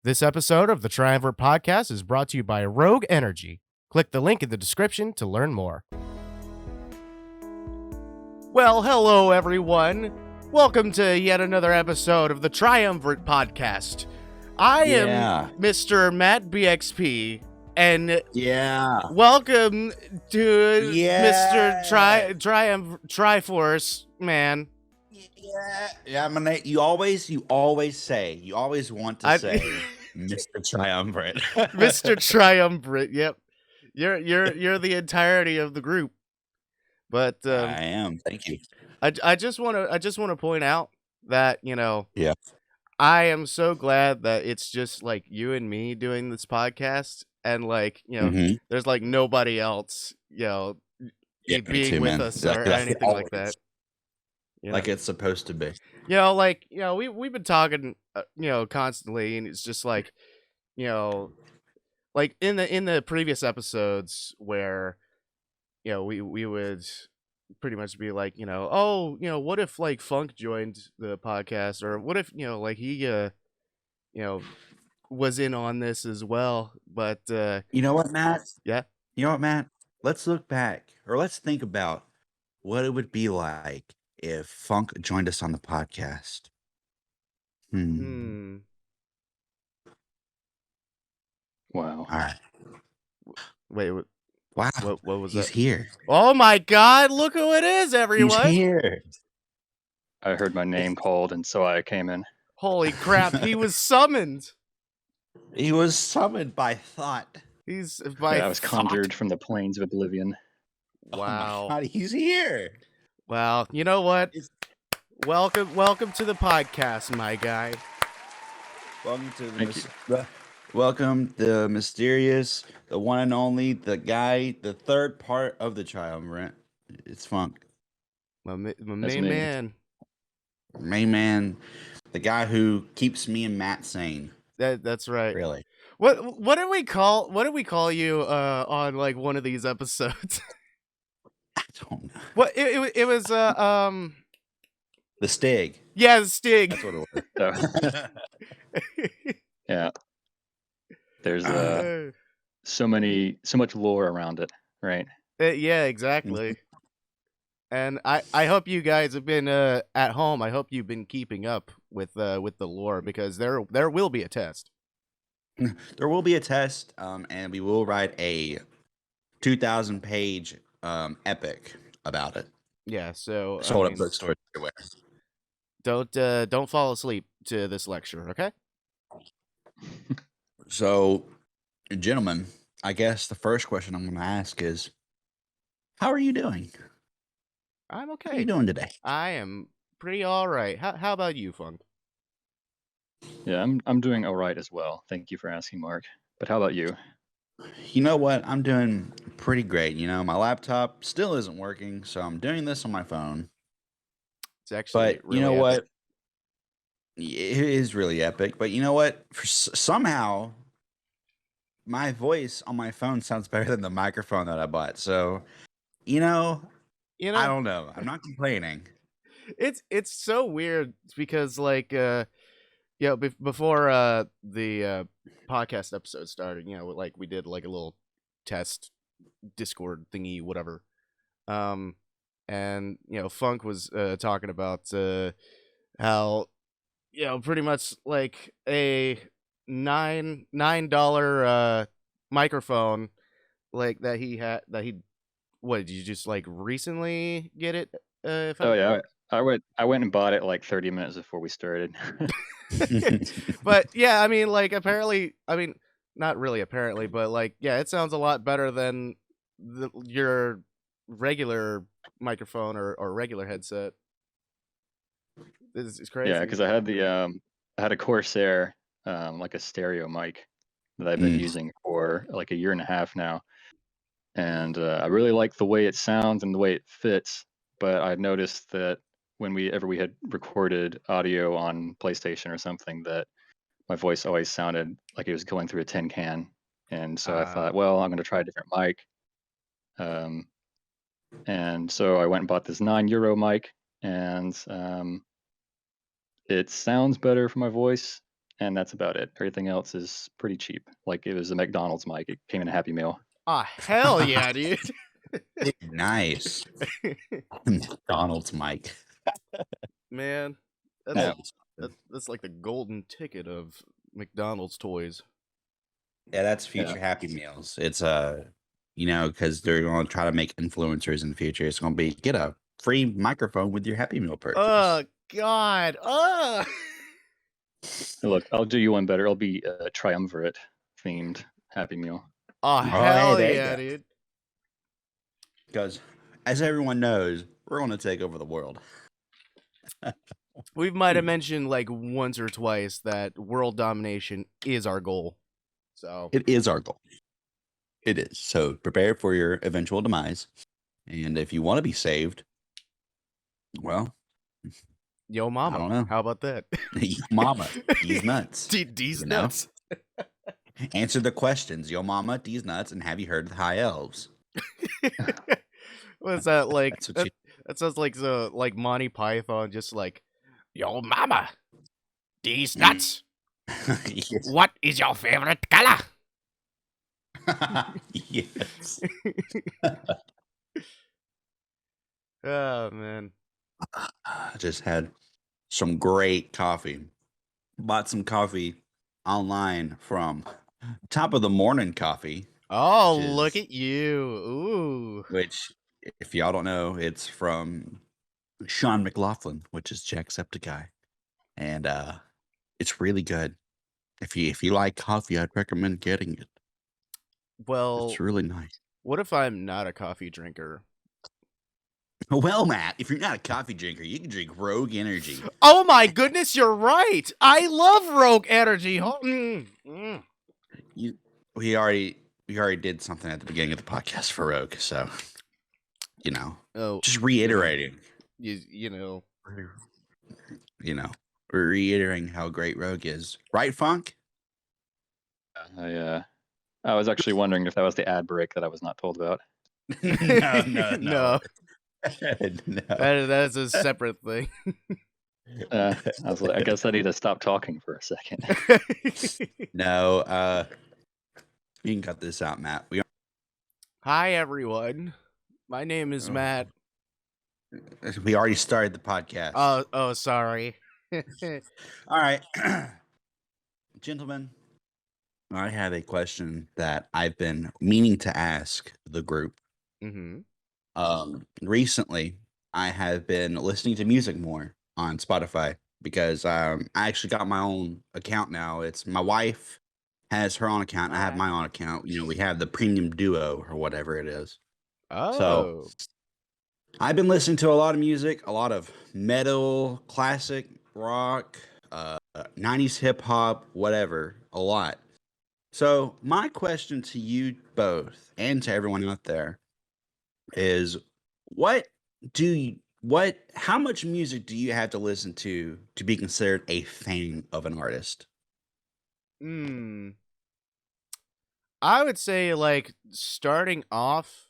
This episode of the Triumvirate Podcast is brought to you by Rogue Energy. Click the link in the description to learn more. Well, hello everyone. Welcome to yet another episode of the Triumvirate Podcast. I am Mr. Matt BXP, and welcome to Mr. Triforce, man. You always want to say Mr. Triumvirate. Mr. Triumvirate, yep. You're the entirety of the group. But I am. Thank you. I just want to point out that, I am so glad that it's just like you and me doing this podcast, and there's like nobody else, being with us or anything like that. Like it's supposed to be. We've been talking, constantly, and it's just like, like in the previous episodes where, we would pretty much be like, what if like Funk joined the podcast, or what if, like he, was in on this as well. But you know what, Matt? Yeah. You know what, Matt? Let's look back, or let's think about what it would be like if Funk joined us on the podcast. Wow. All right. Wait. Wow. What was He's that? here. Oh my God! Look who it is, everyone! He's here. I heard my name called, and so I came in. Holy crap! He was summoned. He was summoned by thought. I was conjured from the plains of oblivion. Wow! Oh my God, he's here. Wow! You know what? Welcome to the podcast, my guy. Welcome, the mysterious, the one and only, the guy, the third part of the Triumvirate. It's Funk. My main man. Main man. The guy who keeps me and Matt sane. That's right. Really. What did we call you on like one of these episodes? I don't know. What it was the Stig. Yeah, the Stig. That's what it was. Yeah. There's so much lore around it, right? Yeah, exactly. And I hope you guys have been at home. I hope you've been keeping up with the lore, because there will be a test. There will be a test, and we will write a 2,000-page epic about it. Yeah, so hold up bookstores everywhere. Don't fall asleep to this lecture, okay? So, gentlemen, I guess the first question I'm going to ask is, how are you doing? I'm okay. How are you doing today? I am pretty all right. How about you, Funk? Yeah, I'm doing all right as well. Thank you for asking, Mark. But how about you? You know what? I'm doing pretty great. My laptop still isn't working, so I'm doing this on my phone. It's actually But really you know epic. what? It is really epic, but you know what? Somehow, my voice on my phone sounds better than the microphone that I bought. So, I don't know. I'm not complaining. It's so weird because before the podcast episode started, we did like a little test Discord thingy, whatever. And Funk was talking about how pretty much like a $9 microphone, like that he what, did you just like recently get it? I went and bought it like 30 minutes before we started. But yeah, apparently, not really apparently, but it sounds a lot better than your regular microphone or regular headset. It's crazy. Yeah, because I had a Corsair, like a stereo mic that I've been using for like a year and a half now, and I really like the way it sounds and the way it fits. But I've noticed that whenever we had recorded audio on PlayStation or something, that my voice always sounded like it was going through a tin can, and so I thought, well, I'm going to try a different mic. And so I went and bought this €9 mic, and it sounds better for my voice, and that's about it. Everything else is pretty cheap. Like it was a McDonald's mic. It came in a Happy Meal. Ah, hell yeah, dude. Nice. McDonald's mic. Man, that's like the golden ticket of McDonald's toys. Yeah, that's future Happy Meals. It's because they're going to try to make influencers in the future. It's going to be get a free microphone with your Happy Meal purchase. Oh God. Look, I'll do you one better. It'll be a Triumvirate themed Happy Meal. Oh, hell hey, yeah, dude. Because, as everyone knows, we're going to take over the world. We might have mentioned like once or twice that world domination is our goal. So it is our goal. It is. So prepare for your eventual demise. And if you want to be saved, well, yo mama. I don't know. How about that? Yo mama, these nuts. These nuts. Answer the questions. Yo mama, these nuts, and have you heard of the high elves? What's that like? That sounds like Monty Python, just like, yo mama, these nuts. Yes. What is your favorite color? Yes. Oh man. I just had some great coffee. Bought some coffee online from Top of the Morning Coffee. Oh, look at you. Ooh. Which, if y'all don't know, it's from Sean McLaughlin, which is Jacksepticeye. And it's really good. If you like coffee, I'd recommend getting it. Well, it's really nice. What if I'm not a coffee drinker? Well, Matt, if you're not a coffee drinker, you can drink Rogue Energy. Oh my goodness, you're right. I love Rogue Energy. We already did something at the beginning of the podcast for Rogue, so just reiterating. We're reiterating how great Rogue is, right, Funk? I was actually wondering if that was the ad break that I was not told about. No. That is a separate thing. I was like, I guess I need to stop talking for a second. No, you can cut this out, Matt. Hi, everyone. My name is Matt. We already started the podcast. Oh, sorry. All right. Gentlemen, I have a question that I've been meaning to ask the group. Mm-hmm. Recently, I have been listening to music more on Spotify because I actually got my own account now. It's my wife has her own account. I have my own account. We have the premium duo or whatever it is. Oh. So I've been listening to a lot of music, a lot of metal, classic, rock, 90s hip hop, whatever, a lot. So my question to you both and to everyone out there is how much music do you have to listen to be considered a fan of an artist? I would say like starting off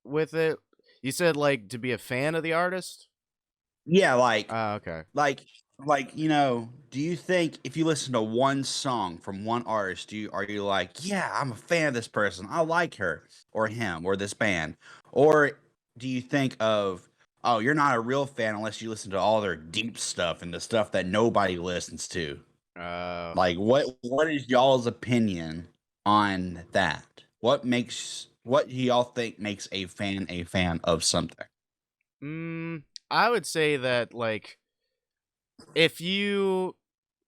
with it, you said like to be a fan of the artist? Yeah, like okay. Like do you think if you listen to one song from one artist, are you like, yeah, I'm a fan of this person, I like her or him or this band? Or do you think of, oh, you're not a real fan unless you listen to all their deep stuff and the stuff that nobody listens to? Like what is y'all's opinion on that? What do y'all think makes a fan of something? I would say that like if you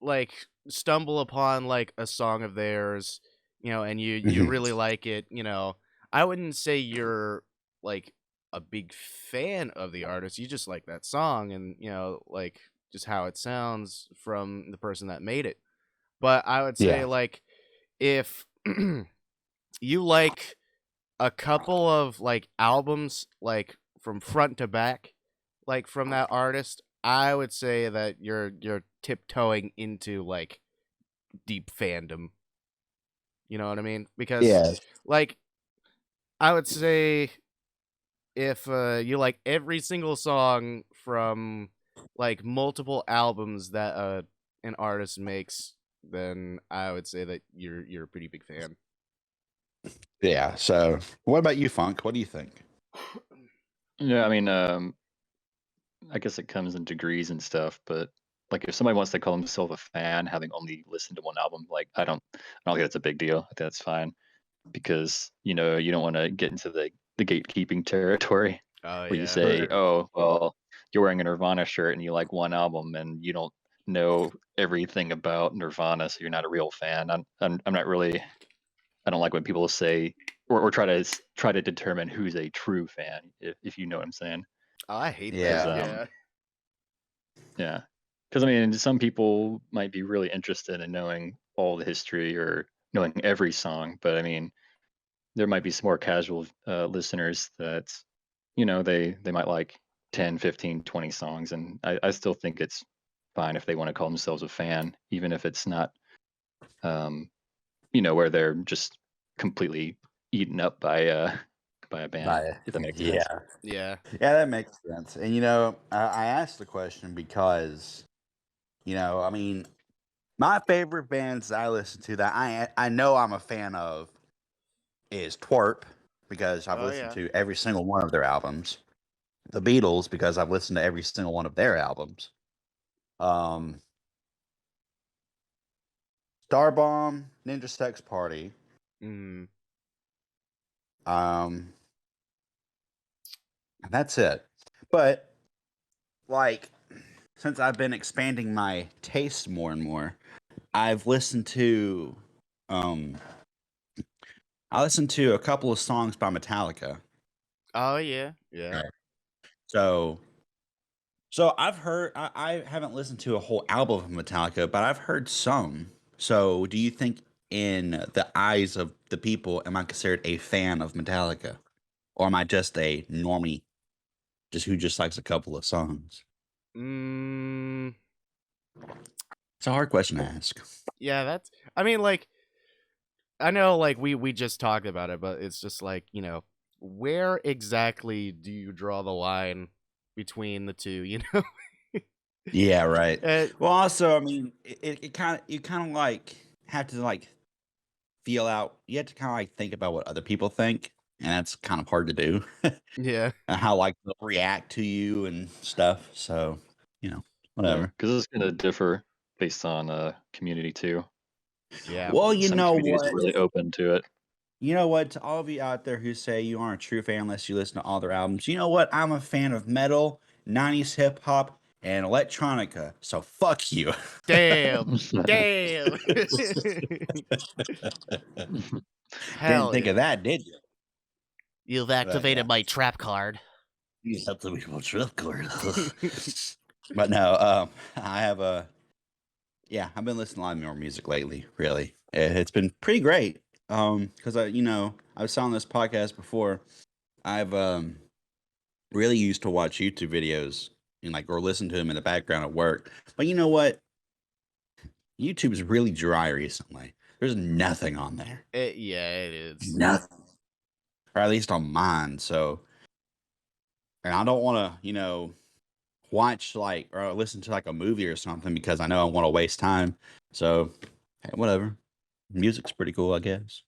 like stumble upon like a song of theirs, and you really like it, I wouldn't say you're like a big fan of the artist. You just like that song and like just how it sounds from the person that made it. But I would say like if you like a couple of like albums like from front to back, like from that artist, I would say that you're tiptoeing into like deep fandom. You know what I mean? Because like I would say if you like every single song from like multiple albums that an artist makes, then I would say that you're a pretty big fan. Yeah. So, what about you, Funk? What do you think? Yeah, I mean, I guess it comes in degrees and stuff, but like if somebody wants to call themselves a fan, having only listened to one album, like I don't think it's a big deal. I think that's fine because you don't want to get into the gatekeeping territory Oh where you yeah. say, oh well, you're wearing a Nirvana shirt and you like one album and you don't know everything about Nirvana, so you're not a real fan. I'm not really. I don't like when people say or try to determine who's a true fan, if you know what I'm saying. Oh, I hate Yeah. that. Yeah. Yeah. Because I mean, some people might be really interested in knowing all the history or knowing every song, but I mean, there might be some more casual listeners that, they might like 10, 15, 20 songs. And I still think it's fine if they want to call themselves a fan, even if it's not, where they're just completely eaten up by a band, if that makes sense. Yeah. Yeah, that makes sense. And I asked the question because, I mean, my favorite bands I listen to that I know I'm a fan of is Twerp because I've listened to every single one of their albums. The Beatles because I've listened to every single one of their albums. Starbomb, Ninja Sex Party. Mm. That's it. But like, since I've been expanding my taste more and more, I've listened to I listened to a couple of songs by Metallica. Oh yeah. Yeah. So I've heard I haven't listened to a whole album of Metallica, but I've heard some. So do you think in the eyes of the people am I considered a fan of Metallica? Or am I just a normie who just likes a couple of songs? It's a hard question to ask. Yeah, I mean, like, I know, like, we just talked about it, but it's just like, where exactly do you draw the line between the two, Yeah, right. Well, also, I mean, it kind of you kind of like have to like feel out. You have to kind of like think about what other people think, and that's kind of hard to do. Yeah. And how like they'll react to you and stuff. So whatever. Because it's going to differ based on community too. Yeah. Well, you Some know communities what? are really open to it. You know what? To all of you out there who say you aren't a true fan unless you listen to all their albums, you know what? I'm a fan of metal, 90s hip hop, and electronica. So fuck you. Damn. Damn. Didn't think of that, did you? You've activated my trap card. You activated my trap card. But no, I have I've been listening to a lot more music lately. Really, it's been pretty great. Because I was telling this podcast before, I've really used to watch YouTube videos and or listen to them in the background at work. But you know what? YouTube is really dry recently. There's nothing on there. Yeah, it is. Nothing. Or at least on mine. So, and I don't want to, watch or listen to a movie or something because I know I want to waste time. So, hey, whatever. Music's pretty cool, I guess.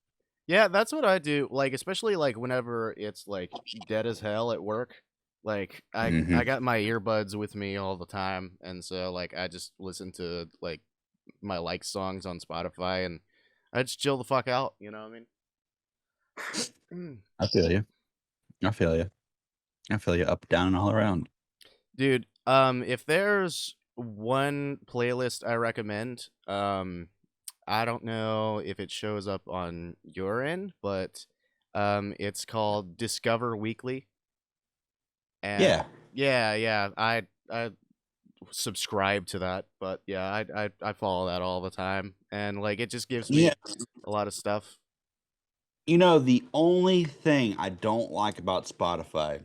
Yeah, that's what I do. Like, especially like whenever it's like dead as hell at work. Like I got my earbuds with me all the time, and so like I just listen to like my songs on Spotify, and I just chill the fuck out. You know what I mean? I feel you. I feel you up, down, and all around. Dude, if there's one playlist I recommend, I don't know if it shows up on your end, but it's called Discover Weekly. And yeah, I subscribe to that, but yeah, I follow that all the time, and like it just gives me a lot of stuff. The only thing I don't like about Spotify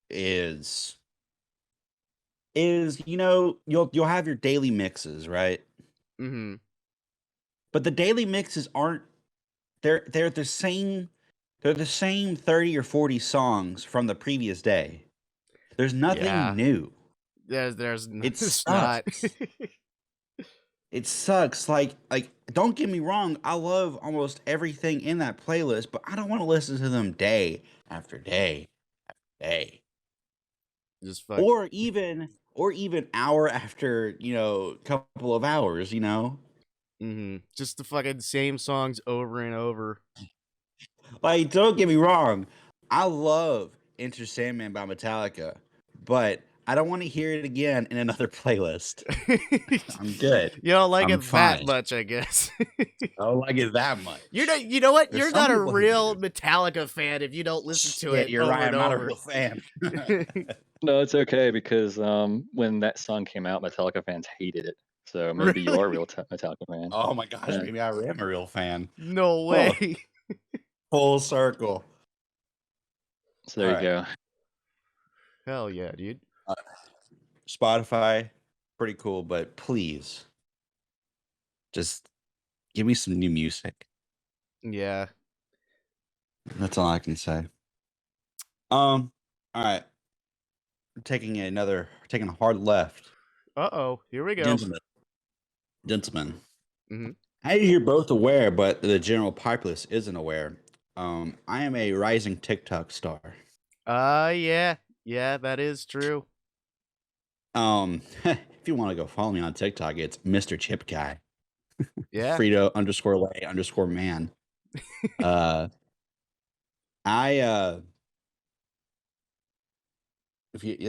is you'll have your daily mixes, right? Mm-hmm. But the daily mixes aren't they're the same 30 or 40 songs from the previous day. There's nothing new. There's It's not. it sucks. Like don't get me wrong, I love almost everything in that playlist, but I don't want to listen to them day after day after day. Just fuck. Or even hour after, couple of hours, Just the fucking same songs over and over. Like, don't get me wrong, I love Enter Sandman by Metallica, but I don't want to hear it again in another playlist. I'm good. You don't like I'm it fine. that much, I guess. I don't like it that much. You know what? There's You're some not a people who real do. Metallica fan if you don't listen to Yeah, it you're over right. and I'm not a over. real fan. No, it's okay because when that song came out, Metallica fans hated it. So maybe you are a real Metallica fan. Oh my gosh, Yeah. maybe I am a real fan. No way. Full circle. So there you go. Hell yeah, dude. Spotify, pretty cool, but please, just give me some new music. Yeah. That's all I can say. All right. Taking a hard left. Uh-oh, here we go. Gentlemen. Mm-hmm. I know you're both aware, but the general populace isn't aware. I am a rising TikTok star. Yeah, that is true. If you want to go follow me on TikTok, it's Mr. Chip Guy. Yeah. Frito_lay_man.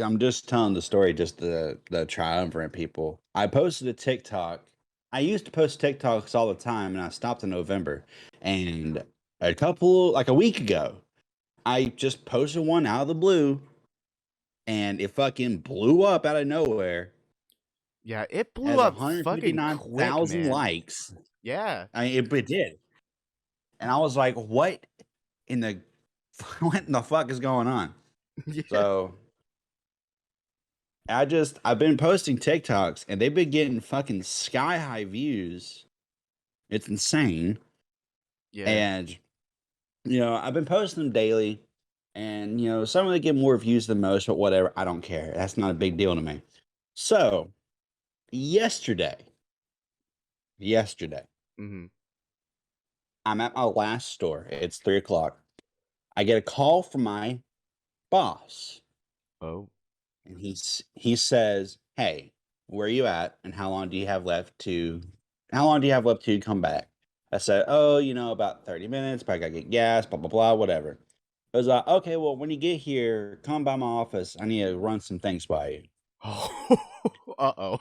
I'm just telling the story, just the Triumvirate people. I posted a TikTok. I used to post TikToks all the time, and I stopped in November. And a week ago, I just posted one out of the blue, and it fucking blew up out of nowhere. Yeah, it blew up fucking quick, 159,000 man. likes. Yeah. I mean, it did. And I was like, what in the fuck is going on? Yeah. So I've been posting TikToks and they've been getting fucking sky high views. It's insane. Yeah. And I've been posting them daily, and some of them get more views than most, but whatever, I don't care. That's not a big deal to me. So yesterday, Mm-hmm. I'm at my last store. It's 3:00. I get a call from my boss. Oh. And he says, "Hey, where are you at? And how long do you have left to come back?" I said, "Oh, about 30 minutes, but I gotta get gas, blah, blah, blah, whatever." I was like, "Okay, well, when you get here, come by my office. I need to run some things by you." Uh-oh.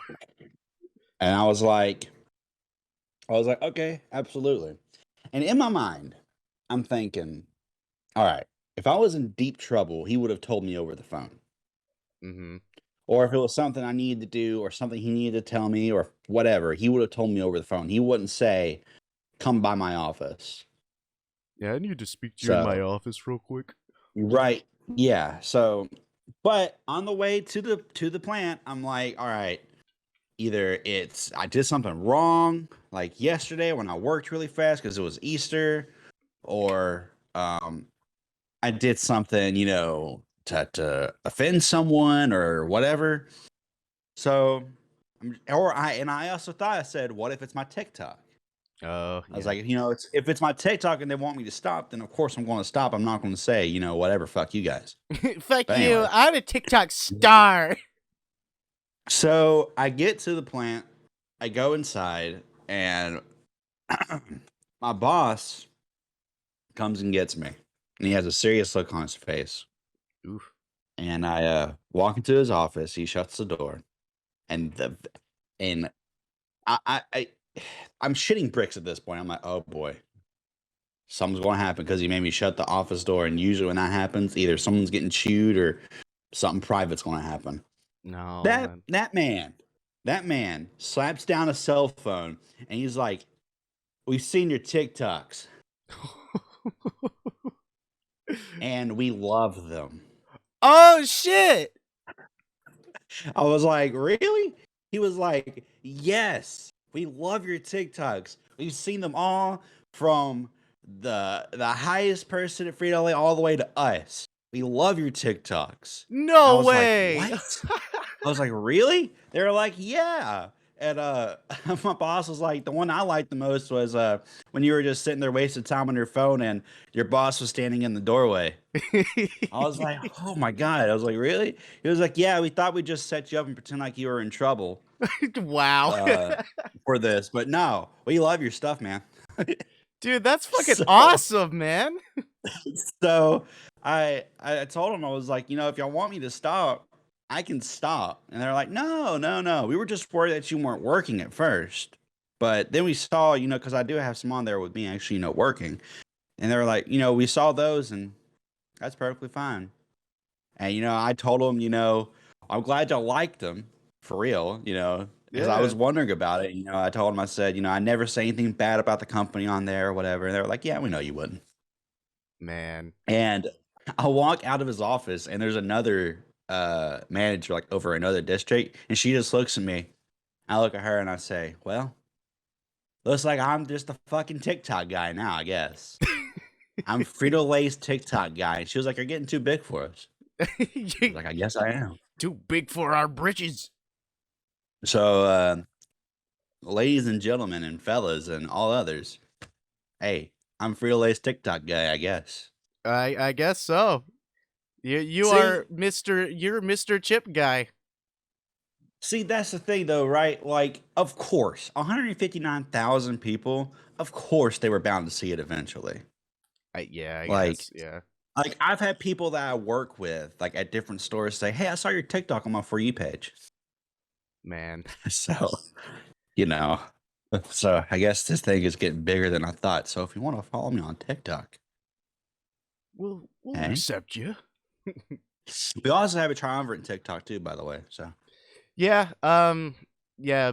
And I was like, "Okay, absolutely." And in my mind, I'm thinking, all right, if I was in deep trouble, he would have told me over the phone. Mm-hmm. Or if it was something I needed to do or something he needed to tell me or whatever, he would have told me over the phone. He wouldn't say, "Come by my office." Yeah, I need to speak to you in my office real quick. Right. Yeah. So, but on the way to the plant, I'm like, all right, either it's I did something wrong, like yesterday when I worked really fast because it was Easter, or I did something, to offend someone or whatever. So, I also thought, I said, what if it's my TikTok? Oh, I was like, if it's my TikTok and they want me to stop, then of course I'm going to stop. I'm not going to say, whatever, fuck you guys. Fuck But you. anyway. I'm a TikTok star. So I get to the plant, I go inside, and my boss comes and gets me. And he has a serious look on his face. Oof. And I walk into his office. He shuts the door, and I'm shitting bricks at this point. I'm like, oh boy, something's going to happen, because he made me shut the office door. And usually when that happens, either someone's getting chewed or something private's going to happen. No. That man slaps down a cell phone and he's like, "We've seen your TikToks and we love them." Oh shit! I was like, "Really?" He was like, "Yes, we love your TikToks. We've seen them all, from the highest person at Frito-Lay all the way to us. We love your TikToks." No I was way. like, "What?" I was like, "Really?" They were like, "Yeah." And my boss was like, the one I liked the most was when you were just sitting there wasting time on your phone and your boss was standing in the doorway. I was like, oh my God. I was like, really? He was like, yeah, we thought we'd just set you up and pretend like you were in trouble Wow. for this. But no, we love your stuff, man. Dude, that's fucking awesome, man. So I told him, I was like, if y'all want me to stop, I can stop. And they're like, no. We were just worried that you weren't working at first. But then we saw, because I do have some on there with me actually, working. And they were like, we saw those and that's perfectly fine. And, I told them, I'm glad y'all liked them for real, because I was wondering about it. I told them, I said, I never say anything bad about the company on there or whatever. And they were like, yeah, we know you wouldn't. Man. And I walk out of his office and there's another manager like over another district, and she just looks at me. I look at her and I say, well, looks like I'm just a fucking TikTok guy now, I guess. I'm Frito-Lay's TikTok guy. And she was like, you're getting too big for us. I was like, I guess I am. Too big for our britches. So ladies and gentlemen and fellas and all others, hey, I'm Frito-Lay's TikTok guy, I guess. I guess so. You are you're Mr. Chip guy. See, that's the thing though, right? Like, of course, 159,000 people, of course they were bound to see it eventually. I guess, yeah. Like, I've had people that I work with, like at different stores say, hey, I saw your TikTok on my For You page. Man. So, so I guess this thing is getting bigger than I thought. So if you want to follow me on TikTok, we'll accept you. We also have a Triumvirate TikTok too, by the way. So yeah,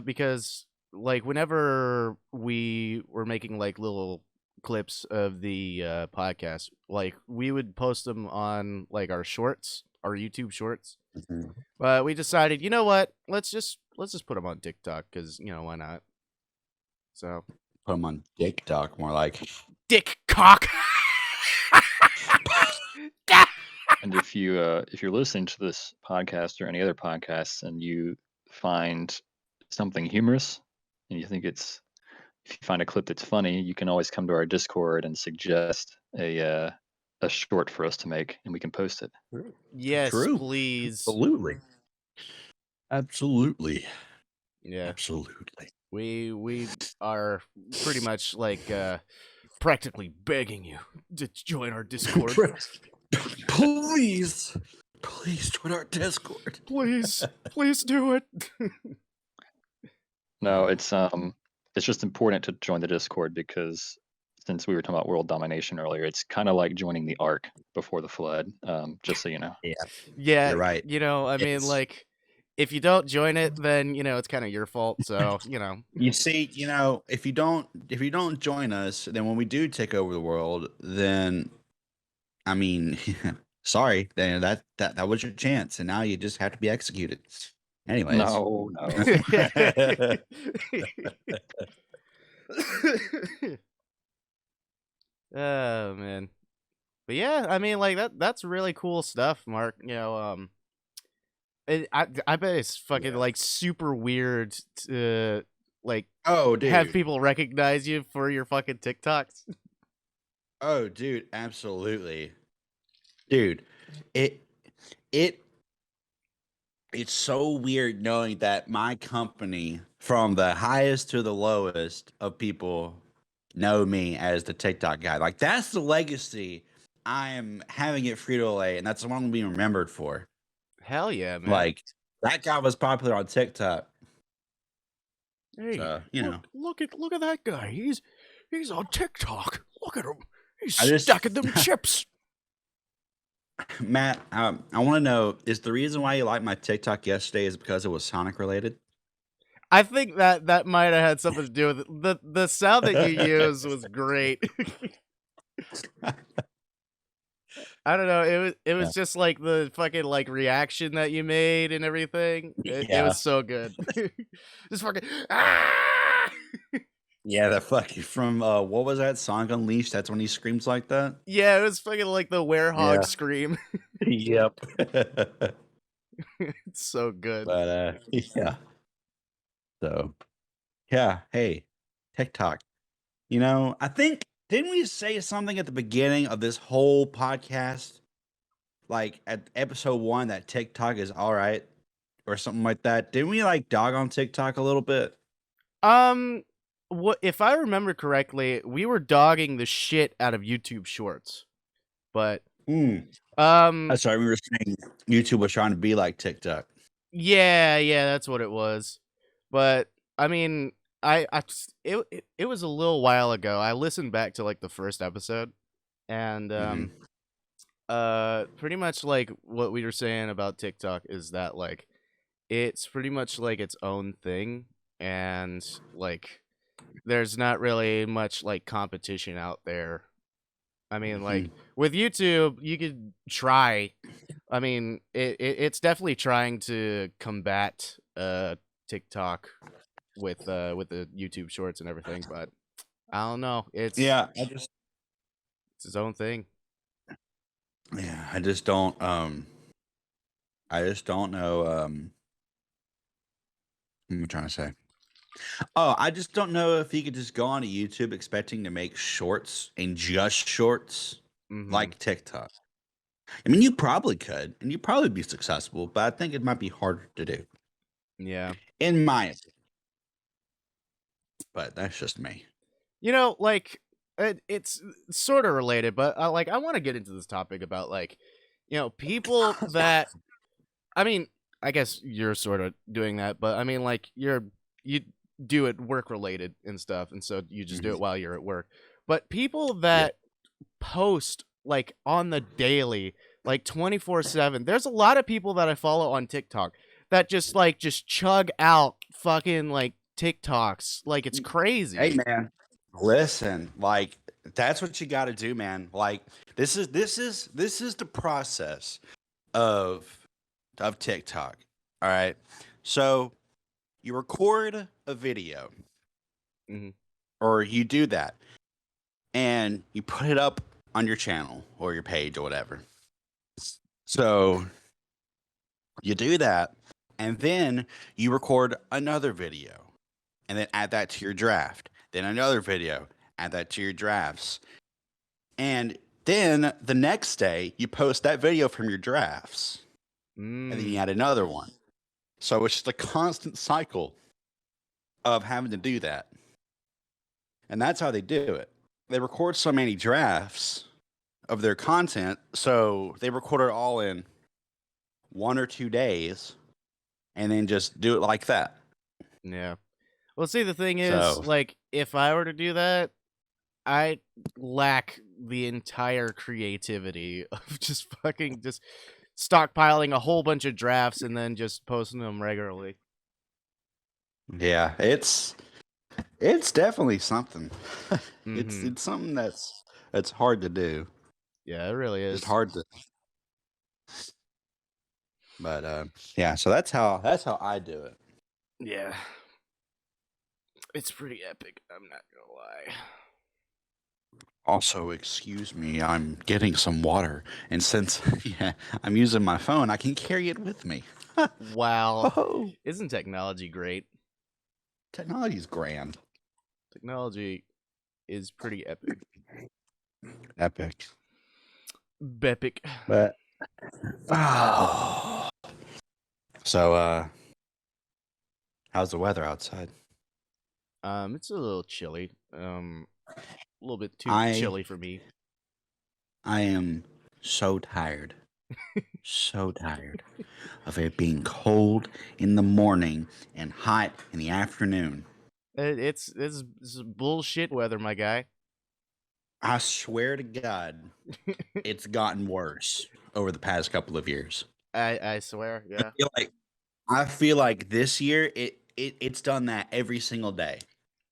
because like whenever we were making like little clips of the podcast, like we would post them on like our shorts, our YouTube shorts. But we decided, you know what? Let's just put them on TikTok because why not? So put them on TikTok, more like dick cock. And if you're listening to this podcast or any other podcasts and you find something humorous and you think if you find a clip that's funny, you can always come to our Discord and suggest a short for us to make, and we can post it. Yes, please. Absolutely. Yeah. Absolutely. We are pretty much like practically begging you to join our Discord. Please join our Discord. Please do it. No, it's just important to join the Discord because since we were talking about world domination earlier, it's kind of like joining the Ark before the flood. Just so you know. Yeah, you're right. I mean, like, if you don't join it, then it's kind of your fault. So You see, if you don't join us, then when we do take over the world, then I mean, sorry, then that was your chance, and now you just have to be executed. Anyways, no. Oh man, but yeah, I mean, like that's really cool stuff, Mark. I bet it's fucking like super weird to like have people recognize you for your fucking TikToks. Oh, dude, absolutely. Dude, it's so weird knowing that my company, from the highest to the lowest of people, know me as the TikTok guy. Like, that's the legacy I am having at Frito-Lay, and that's what I'm going to be remembered for. Hell yeah, man. Like, that guy was popular on TikTok. Hey, so, look at that guy. He's on TikTok. Look at him. He's stacking them chips. Matt, I want to know, is the reason why you liked my TikTok yesterday is because it was Sonic related? I think that might have had something to do with it. The sound that you used was great. I don't know. It was just like the fucking like reaction that you made and everything. It was so good. Just fucking Yeah, the fucking from what was that? Sonic Unleashed? That's when he screams like that? Yeah, it was fucking like the werehog scream. Yep. It's so good. But yeah. So, yeah. Hey, TikTok. I think, didn't we say something at the beginning of this whole podcast? Like at episode 1 that TikTok is all right or something like that. Didn't we like dog on TikTok a little bit? What if I remember correctly, we were dogging the shit out of YouTube Shorts. But that's right. We were saying YouTube was trying to be like TikTok. Yeah, that's what it was. But I mean, it was a little while ago. I listened back to like the first episode, and pretty much like what we were saying about TikTok is that like it's pretty much like its own thing, and like there's not really much like competition out there. I mean, like with YouTube, you could try. I mean, it's definitely trying to combat TikTok with the YouTube Shorts and everything, but I don't know. It's it's its own thing. Yeah, I just don't know. What am I trying to say? Oh, I just don't know if you could just go onto YouTube expecting to make shorts and just shorts like TikTok. I mean, you probably could, and you'd probably be successful, but I think it might be harder to do. Yeah. In my opinion. But that's just me. Like, it's sort of related, but like, I want to get into this topic about, like, people that, I mean, I guess you're sort of doing that, but I mean, like, you do it work related and stuff, and so you just do it while you're at work. But people that post like on the daily, like 24/7, there's a lot of people that I follow on TikTok that just chug out fucking like TikToks like it's crazy. Hey man, listen, like that's what you got to do, man. Like this is the process of TikTok. All right, so you record a video, or you do that, and you put it up on your channel or your page or whatever. So you do that, and then you record another video, and then add that to your draft. Then another video, add that to your drafts. And then the next day, you post that video from your drafts. And then you add another one. So it's just a constant cycle of having to do that. And that's how they do it. They record so many drafts of their content, so they record it all in 1 or 2 days, and then just do it like that. Yeah. Well, see, the thing is, like, if I were to do that, I lack the entire creativity of just fucking just stockpiling a whole bunch of drafts and then just posting them regularly. Yeah, it's definitely something. It's something that's hard to do. Yeah, it really is. It's hard to. But yeah, so that's how I do it. Yeah. It's pretty epic, I'm not gonna lie. Also, excuse me, I'm getting some water, and since I'm using my phone, I can carry it with me. Wow. Oh. Isn't technology great? Technology's grand. Technology is pretty epic. Epic. Bepic. But so how's the weather outside? It's a little chilly. A little bit too chilly for me. I am so tired. So tired of it being cold in the morning and hot in the afternoon. It's bullshit weather, my guy. I swear to God, it's gotten worse over the past couple of years. I swear, yeah. I feel like this year it's done that every single day.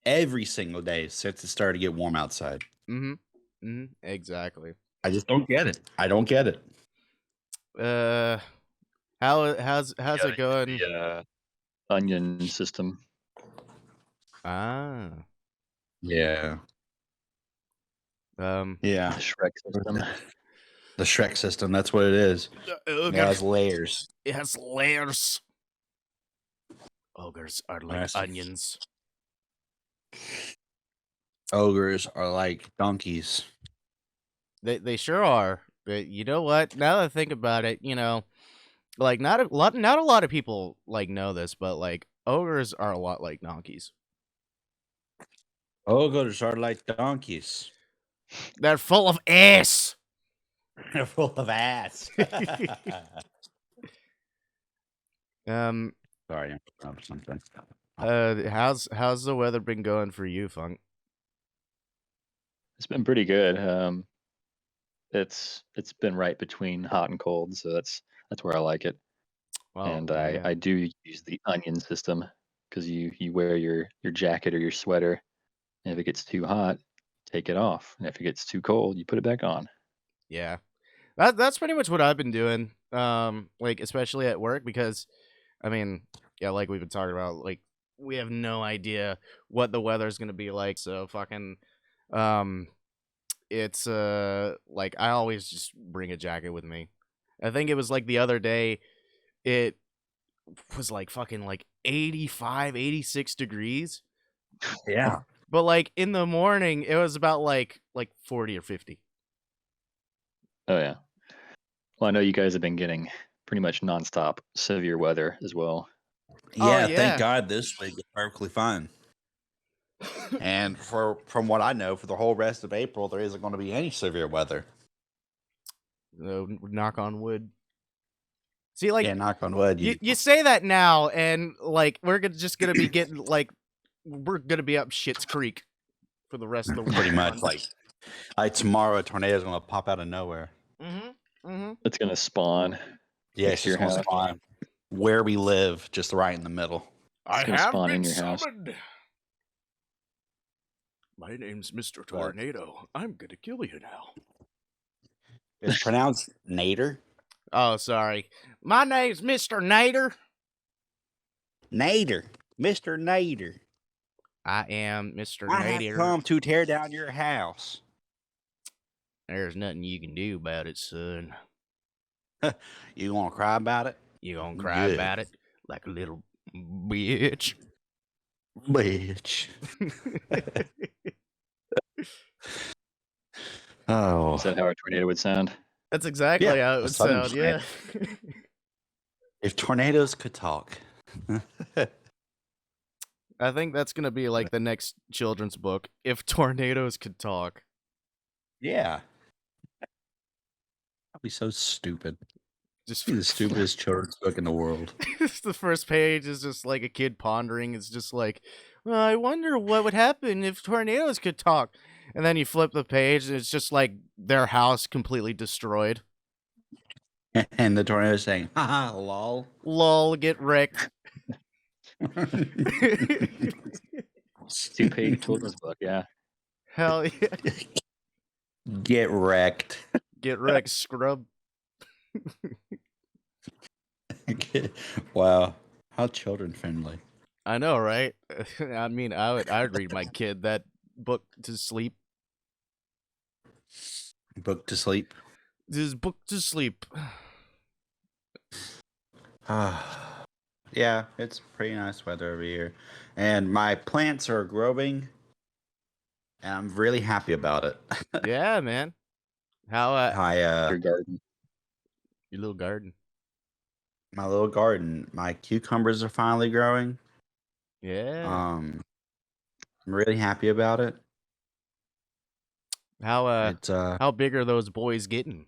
Every single day since it started to get warm outside. Exactly. I just don't get it. I don't get it. How's it going? The onion system. Ah. Yeah. Yeah. The Shrek system. The Shrek system, that's what it is. It has layers. It has layers. Ogres are like onions. Ogres are like donkeys. They sure are. But you know what? Now that I think about it, like not a lot of people like know this, but like ogres are a lot like donkeys. Ogres are like donkeys. They're full of ass. They're full of ass. Sorry, I'm up something. How's the weather been going for you, Funk? It's been pretty good. It's been right between hot and cold, so that's where I like it. Oh, And man. I do use the onion system because you wear your jacket or your sweater, and if it gets too hot, take it off, and if it gets too cold, you put it back on. Yeah. That's pretty much what I've been doing. Like especially at work because I mean, yeah, like we've been talking about, like we have no idea what the weather's gonna be like. So fucking it's like I always just bring a jacket with me. I think it was like the other day it was like fucking like 85, 86 degrees. Yeah. But like in the morning it was about like 40 or 50. Oh yeah. Well, I know you guys have been getting pretty much nonstop severe weather as well. Yeah, yeah. Thank God this week is perfectly fine. And from what I know, for the whole rest of April, there isn't going to be any severe weather. Knock on wood. See, like, yeah, knock on wood. You say that now, and like we're just gonna be getting like we're gonna be up Shit's Creek for the rest of the week. Pretty much like tomorrow, a tornado is going to pop out of nowhere. It's gonna spawn. Yeah, it's just going to spawn where we live, just right in the middle. It's gonna spawn in your house. My name's Mr. Tornado. I'm gonna kill you now. It's pronounced Nader. Oh, sorry. My name's Mr. Nader. Nader. Mr. Nader. I am Mr. I Nader. have come to tear down your house. There's nothing you can do about it, son. You gonna cry about it? You gonna cry about it like a little bitch. Bitch. Oh. Is that how a tornado would sound? That's exactly how it would sound, yeah. If tornadoes could talk. I think that's going to be like the next children's book. If tornadoes could talk. Yeah. That'd be so stupid. Just be the stupidest children's book in the world. The first page is just like a kid pondering. It's just like, well, I wonder what would happen if tornadoes could talk. And then you flip the page and it's just like their house completely destroyed. And the tornado saying, haha, lol. Lol, get wrecked. 2-page children's book, yeah. Hell yeah. Get wrecked. Get wrecked, scrub. Wow. How children friendly. I know, right? I mean, I'd read my kid that book to sleep. Book to sleep? This book to sleep. Yeah, it's pretty nice weather over here. And my plants are growing. And I'm really happy about it. Yeah, man. How your garden. Your little garden. My little garden. My cucumbers are finally growing. Yeah. I'm really happy about it. How big are those boys getting?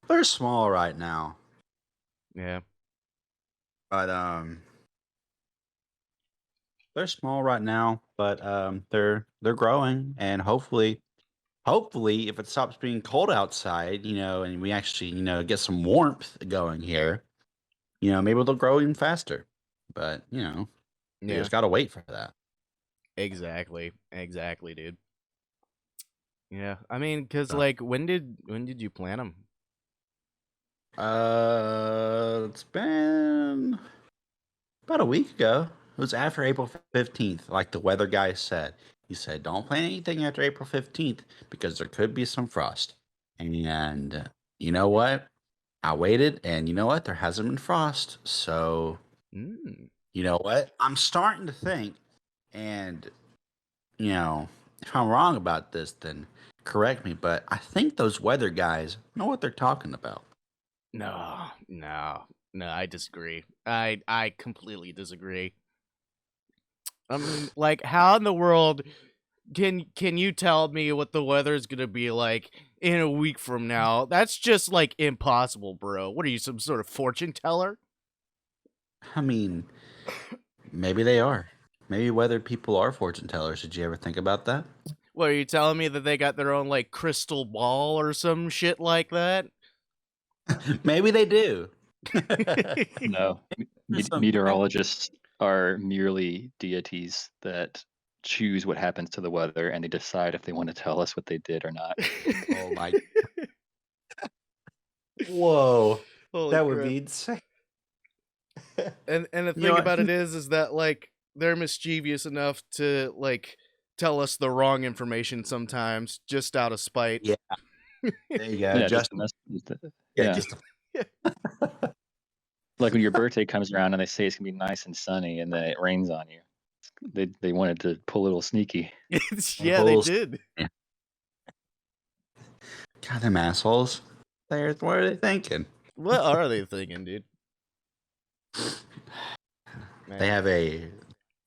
They're small right now. Yeah. But they're small right now, but they're growing, and hopefully if it stops being cold outside, and we actually, get some warmth going here, maybe they'll grow even faster. But, you just got to wait for that. Exactly, dude. Yeah, I mean, cuz like when did you plant them? It's been about a week ago. It was after April 15th, like the weather guy said. He said, don't plant anything after April 15th because there could be some frost. And you know what? I waited, and you know what? There hasn't been frost. So You know what? I'm starting to think, and if I'm wrong about this, then correct me. But I think those weather guys know what they're talking about. No, I disagree. I completely disagree. I mean, like, how in the world can you tell me what the weather is gonna be like in a week from now? That's just like impossible, bro. What are you, some sort of fortune teller? I mean, maybe they are. Maybe weather people are fortune tellers. Did you ever think about that? What are you telling me, that they got their own like crystal ball or some shit like that? Maybe they do. No, Some- meteorologists are merely deities that choose what happens to the weather, and they decide if they want to tell us what they did or not. Oh my! Whoa, Holy that would crap. be insane. And the thing about it is that like they're mischievous enough to like tell us the wrong information sometimes just out of spite. Yeah. There you go. Yeah, Just yeah. just Like when your birthday comes around and they say it's gonna be nice and sunny, and then it rains on you. They wanted to pull a little sneaky. Yeah, they did. God, them assholes. What are they thinking? What are they thinking, dude? They have I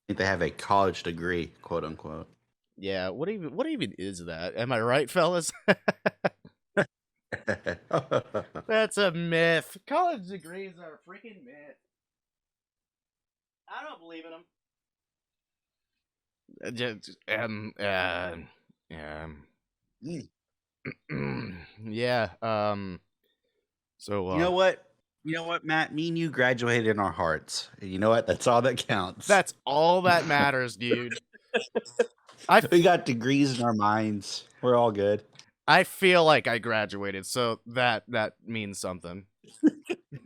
think they have a college degree, quote unquote. Yeah, what even is that? Am I right, fellas? That's a myth. College degrees are a freaking myth. I don't believe in them. Yeah. So You know what, Matt? Me and you graduated in our hearts. And you know what? That's all that counts. that's all that matters, dude. We got degrees in our minds. We're all good. I feel like I graduated, so that means something.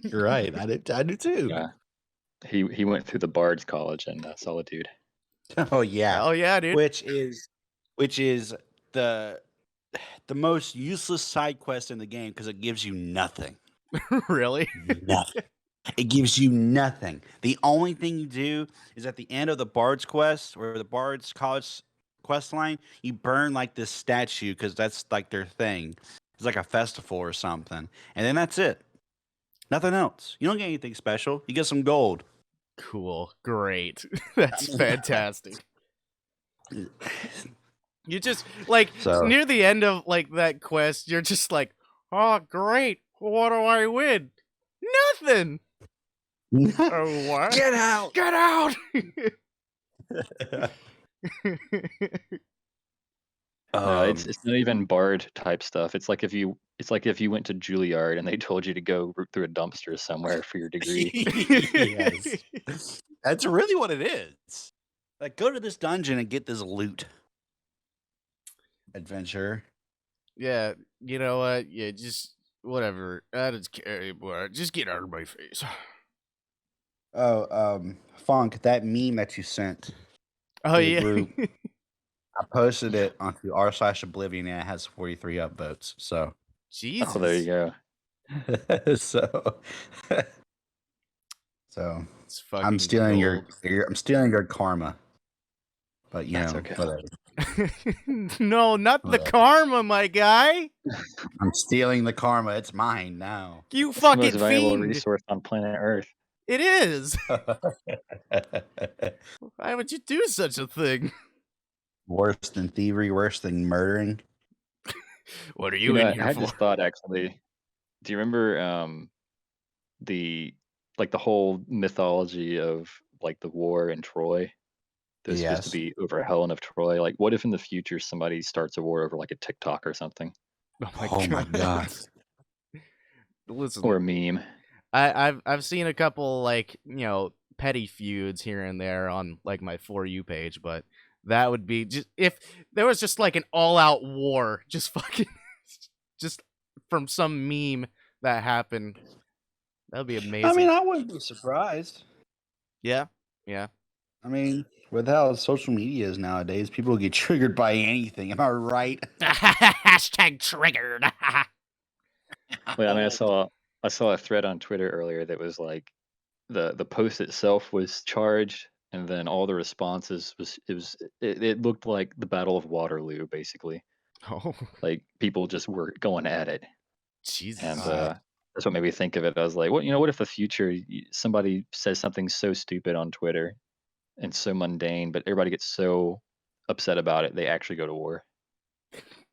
You're right. I do too. Yeah, he went through the Bard's College in Solitude. Oh yeah. Oh yeah, dude. Which is the most useless side quest in the game because it gives you nothing. Really? Nothing. It gives you nothing. The only thing you do is at the end of the Bard's quest or the Bard's College quest line, you burn like this statue because that's like their thing. It's like a festival or something. And then that's it. Nothing else. You don't get anything special. You get some gold. Cool. Great. That's fantastic. You just like near the end of like that quest, you're just like, oh great. What do I win? Nothing. Oh, what? Get out! Get out! No, it's not even Bard type stuff. It's like if you went to Juilliard and they told you to go through a dumpster somewhere for your degree. Yes. That's really what it is. Like, go to this dungeon and get this loot. Adventure. Yeah, you know what? Yeah, just whatever. I don't care anymore. Just get out of my face. Oh, Funk, that meme that you sent. Oh yeah. Group, I posted it onto r/Oblivion and it has 43 upvotes. So Jesus. Oh, there you go. so I'm stealing your karma. But you That's know, okay. whatever. No, not the karma, my guy. I'm stealing the karma. It's mine now. You fucking most valuable fiend. resource on planet Earth. It is. Why would you do such a thing? Worse than thievery, worse than murdering. What are you in here I had for? this thought actually. Do you remember the whole mythology of like the war in Troy? There's supposed to be over Helen of Troy. Like, what if in the future somebody starts a war over like a TikTok or something? Oh my god. Listen, or a meme. I've seen a couple like, petty feuds here and there on like my For You page, but that would be just if there was just like an all-out war, just fucking just from some meme that happened. That would be amazing. I mean, I wouldn't be surprised. Yeah. I mean, with how social media is nowadays, people get triggered by anything. Am I right? Hashtag triggered. Well, I mean, I saw a thread on Twitter earlier that was like, the post itself was charged, and then all the responses it looked like the Battle of Waterloo, basically. Oh, Like people just were going at it, and Jesus. that's what made me think of it. I was like, what if the future somebody says something so stupid on Twitter and so mundane, but everybody gets so upset about it, they actually go to war.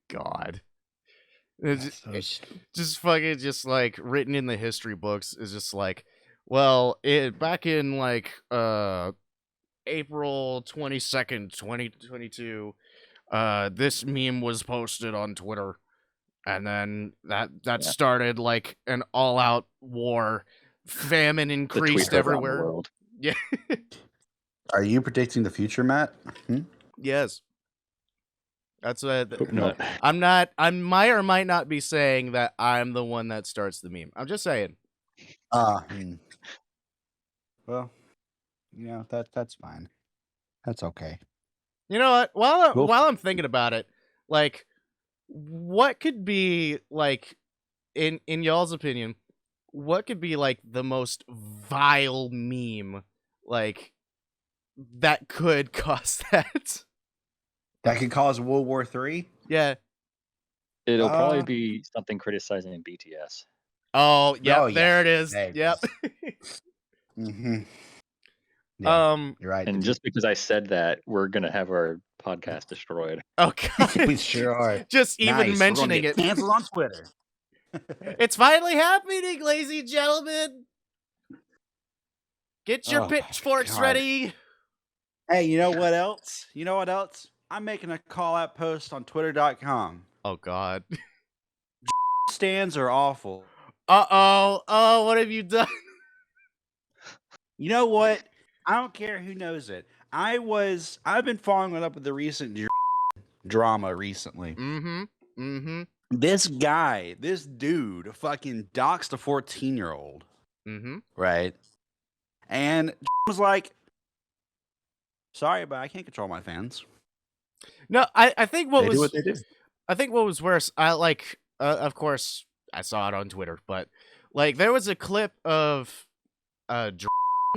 God. That's so Just fucking just like written in the history books is just like, well, back in like April 22nd, 2022, this meme was posted on Twitter, and then that Yeah. started like an all-out war. Famine The increased tweets around the everywhere. world. Yeah. Are you predicting the future, Matt? Yes. That's what Hope not. I might or might not be saying that I'm the one that starts the meme. I'm just saying. Well, you know, that's fine. That's okay. You know what? We'll While I'm thinking about it, like, what could be like, in y'all's opinion, what could be like the most vile meme, like, that could cause that? That could cause World War III? Yeah. It'll probably be something criticizing BTS. Oh, yeah. Oh, yeah. There it is. There it Yep. Mm-hmm. Yeah, you're right. And just because I said that, we're gonna have our podcast destroyed. Oh God. We sure are. Just even Nice. mentioning We're it. canceled on Twitter. It's finally happening, ladies and gentlemen. Get your pitchforks God. ready. Hey, you know what else? I'm making a call-out post on Twitter.com. Oh God. Stands are awful. Uh-oh. Oh, what have you done? You know what? I don't care who knows it. I've been following up with the recent drama recently. This dude fucking doxed a 14-year-old. Right? And was like, sorry, but I can't control my fans. No, I think what They was do what they do. I think what was worse, of course I saw it on Twitter, but like there was a clip of a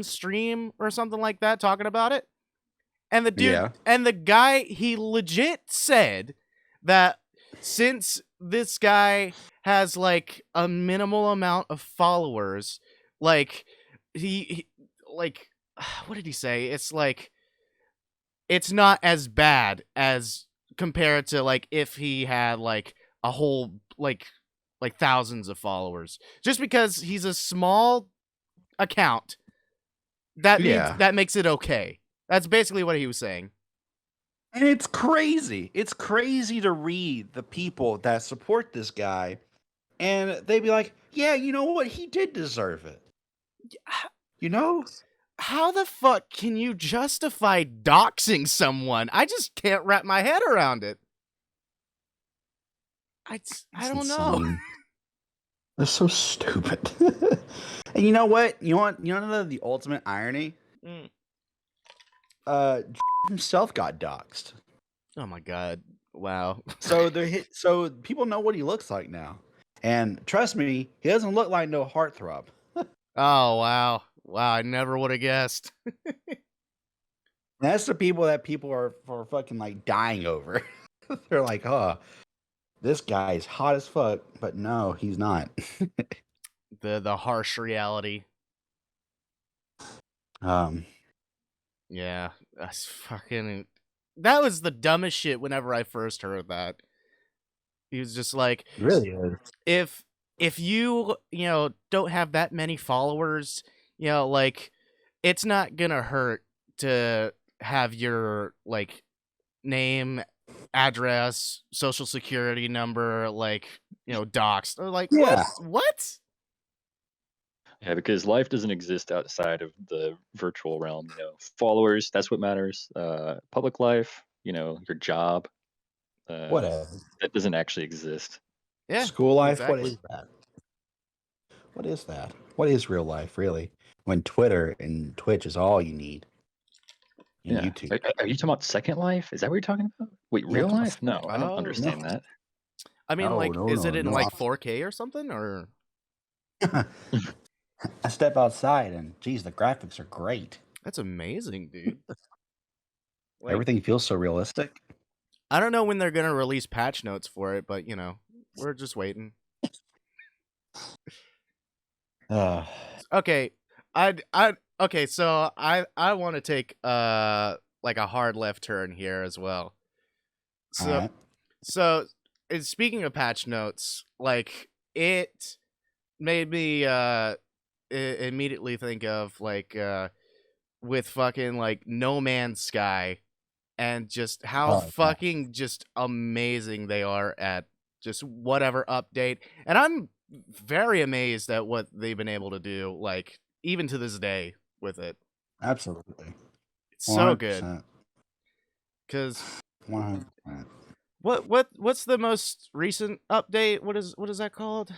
stream or something like that talking about it. And the dude and the guy, he legit said that since this guy has like a minimal amount of followers, like he like what did he say? It's like it's not as bad as compared to like if he had like a whole like thousands of followers. Just because he's a small account, that means that makes it okay. That's basically what he was saying. And it's crazy. It's crazy to read the people that support this guy, and they'd be like, yeah, you know what? He did deserve it. You know? How the fuck can you justify doxing someone? I just can't wrap my head around it. I don't know. They're so stupid. And you know what? You want to know the ultimate irony? Himself got doxed. Oh my God! Wow. So so people know what he looks like now, and trust me, he doesn't look like no heartthrob. Oh wow! Wow! I never would have guessed. That's the people that people are fucking like dying over. They're like, oh, this guy's hot as fuck, but no, he's not. the harsh reality. Yeah, that's fucking. That was the dumbest shit. Whenever I first heard that, he was just like, really, if you don't have that many followers, like it's not gonna hurt to have your like name, address, social security number, like doxed. Or like, what? Yeah, because life doesn't exist outside of the virtual realm. Followers, that's what matters. Public life, your job, whatever. That doesn't actually exist. Yeah. School life, exactly. What is that? What is that? What is real life, really? When Twitter and Twitch is all you need. And YouTube. Are you talking about Second Life? Is that what you're talking about? Wait, real life? No, I don't understand that. I mean, is it in like 4K or something, or? I step outside and geez, the graphics are great. That's amazing, dude. Like, everything feels so realistic. I don't know when they're gonna release patch notes for it, but we're just waiting. Okay, okay, so I want to take like a hard left turn here as well. So speaking of patch notes, like it made me immediately think of like with fucking like No Man's Sky and just how fucking just amazing they are at just whatever update. And I'm very amazed at what they've been able to do, like even to this day with it. Absolutely. It's so good. Cause 100%. What's the most recent update? What is that called?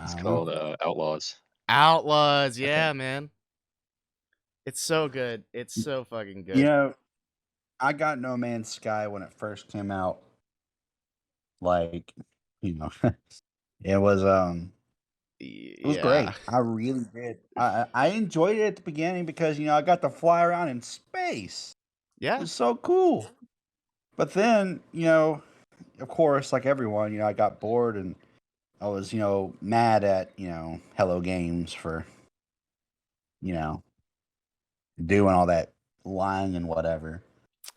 It's called Outlaws. Outlaws, yeah, man. It's so good. It's so fucking good. I got No Man's Sky when it first came out. Like, it was it was great. I really did. I enjoyed it at the beginning because I got to fly around in space. Yeah. It was so cool. But then, of course, like everyone, I got bored and I was, mad at, Hello Games for, doing all that lying and whatever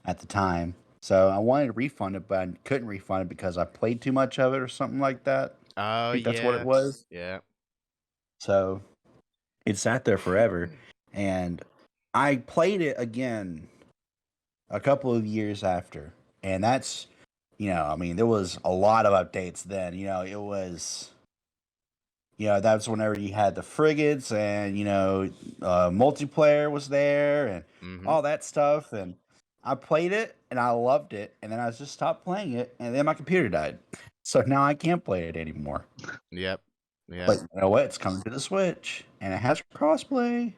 at the time. So I wanted to refund it, but I couldn't refund it because I played too much of it or something like that. Oh, I think that's what it was. Yeah. So it sat there forever. And I played it again a couple of years after. And that's, there was a lot of updates then. It was, that's whenever you had the frigates and, multiplayer was there and all that stuff. And I played it and I loved it. And then I just stopped playing it. And then my computer died. So now I can't play it anymore. Yep. Yeah. But you know what? It's coming to the Switch. And it has crossplay.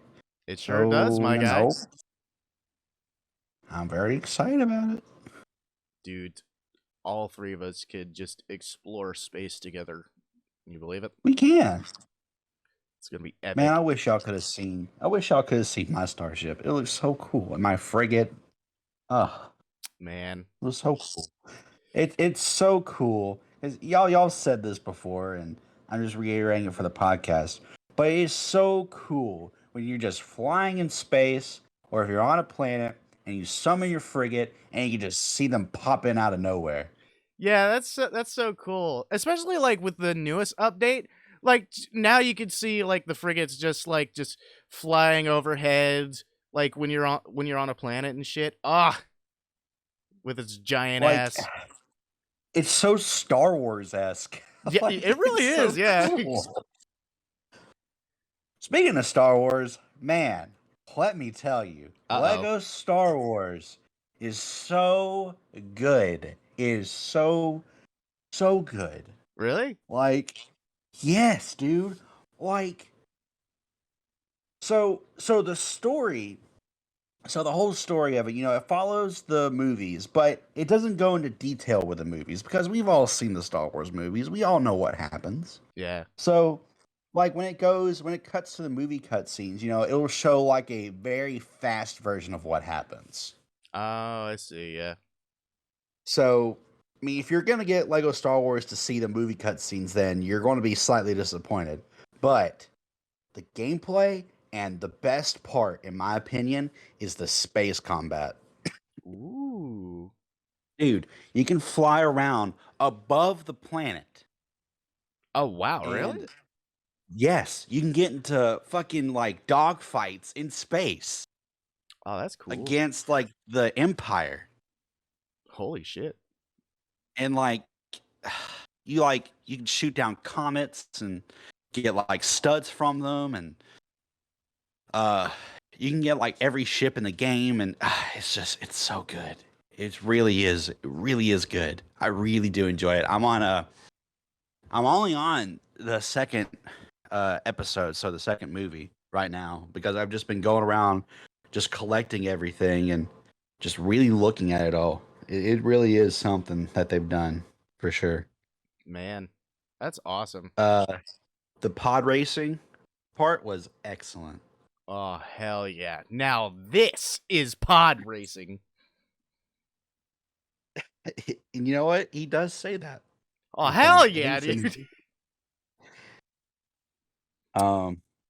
It sure does, my guy. I'm very excited about it. Dude, all three of us could just explore space together. Can you believe it? We can. It's gonna be epic. Man, I wish y'all could have seen my starship. It looks so cool. And my frigate. Oh. Man. It was so cool. It's so cool. Y'all said this before, and I'm just reiterating it for the podcast. But it's so cool when you're just flying in space, or if you're on a planet and you summon your frigate and you can just see them pop in out of nowhere. Yeah, that's so cool. Especially like with the newest update. Like now you can see like the frigates just flying overhead, like when you're on a planet and shit. With its giant ass. It's so Star Wars-esque. Yeah, it really is. So yeah. Cool. Speaking of Star Wars, man, let me tell you, Lego Star Wars is so good. It is so good. Really? Like, yes, dude. Like, so the story. So the whole story of it, it follows the movies, but it doesn't go into detail with the movies because we've all seen the Star Wars movies. We all know what happens. Yeah. So, like when it cuts to the movie cutscenes, it'll show like a very fast version of what happens. Oh, I see. Yeah. So, I mean, if you're gonna get Lego Star Wars to see the movie cutscenes, then you're going to be slightly disappointed. But the gameplay. And the best part, in my opinion, is the space combat. Ooh. Dude, you can fly around above the planet. Oh, wow, really? Yes, you can get into fucking, like, dogfights in space. Oh, that's cool. Against, like, the Empire. Holy shit. And, like, you can shoot down comets and get, like, studs from them and... you can get like every ship in the game, and it's so good. It really is good. I really do enjoy it. I'm only on the second episode, so the second movie right now, because I've just been going around just collecting everything and just really looking at it all. It really is something that they've done for sure. Man, that's awesome. The pod racing part was excellent. Oh, hell yeah. Now this is pod racing. And you know what? He does say that. Oh, hell yeah, dude.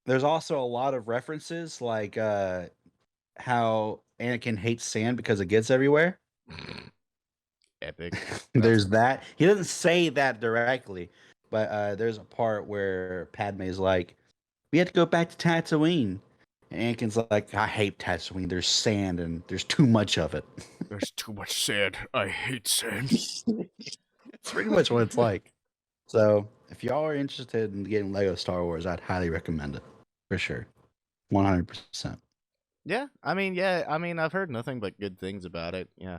There's also a lot of references, like how Anakin hates sand because it gets everywhere. Epic. There's that. He doesn't say that directly, but there's a part where Padme's like, we have to go back to Tatooine. And Anakin's like, I hate Tatooine. There's sand and there's too much of it. There's too much sand. I hate sand. It's pretty much what it's like. So if y'all are interested in getting Lego Star Wars, I'd highly recommend it. For sure. 100%. Yeah. I mean, I've heard nothing but good things about it. Yeah.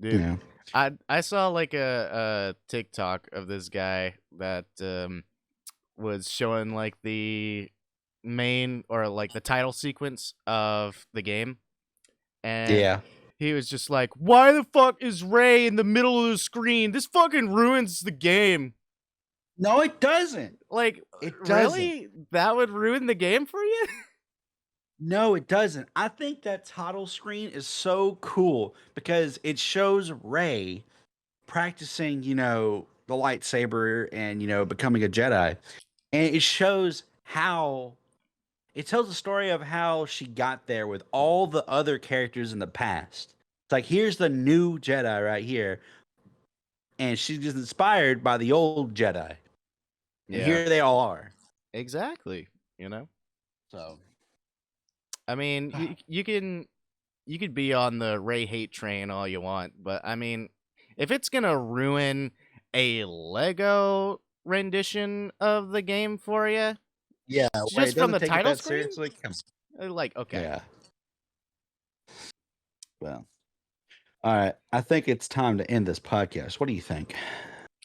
Dude, yeah. I saw like a TikTok of this guy that was showing like the main or like the title sequence of the game, and he was just like, why the fuck is Rey in the middle of the screen? This fucking ruins the game. No, it doesn't. Like, really? That would ruin the game for you? No, it doesn't. I think that title screen is so cool because it shows Rey practicing, the lightsaber and, becoming a Jedi. And it shows how it tells the story of how she got there with all the other characters in the past. It's like, here's the new Jedi right here. And she's just inspired by the old Jedi. And here they all are. Exactly. So, I mean, you could be on the Rey hate train all you want, but I mean, if it's gonna ruin a Lego rendition of the game for you, just from the title screen, seriously? Like, okay, yeah. Well, all right. I think it's time to end this podcast. What do you think?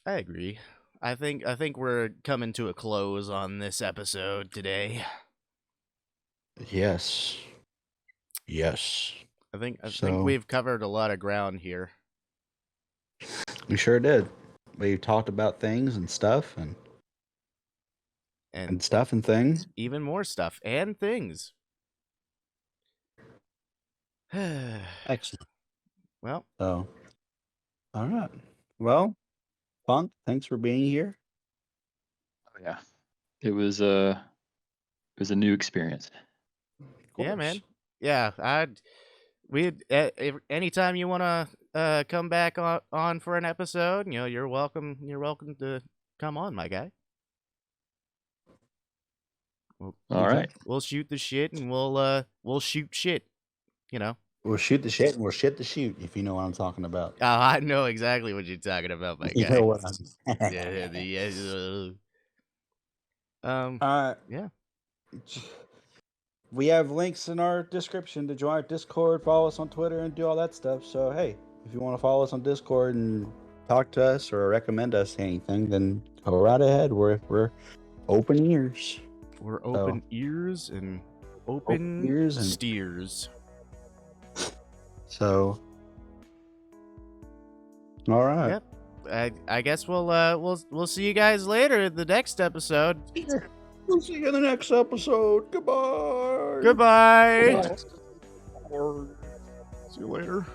I agree. I think we're coming to a close on this episode today. Yes. I think we've covered a lot of ground here. We sure did. We talked about things and stuff and stuff and things. Even more stuff and things. Excellent. Well. All right. Well, Funk, thanks for being here. Oh yeah. It was a new experience. Yeah, man. Yeah, anytime you want to come back on for an episode, you're welcome. You're welcome to come on, my guy. All right. We'll shoot the shit and we'll shoot shit. We'll shoot the shit and we'll shit the shoot, if you know what I'm talking about. Oh, I know exactly what you're talking about, my guy. You know what I'm yeah. We have links in our description to join our Discord, follow us on Twitter, and do all that stuff. So, hey, if you want to follow us on Discord and talk to us or recommend us anything, then go right ahead. We're open ears. We're open ears and open ears and steers. So, all right. Yep. I guess we'll see you guys later in the next episode. We'll see you in the next episode. Goodbye. Goodbye. See you later.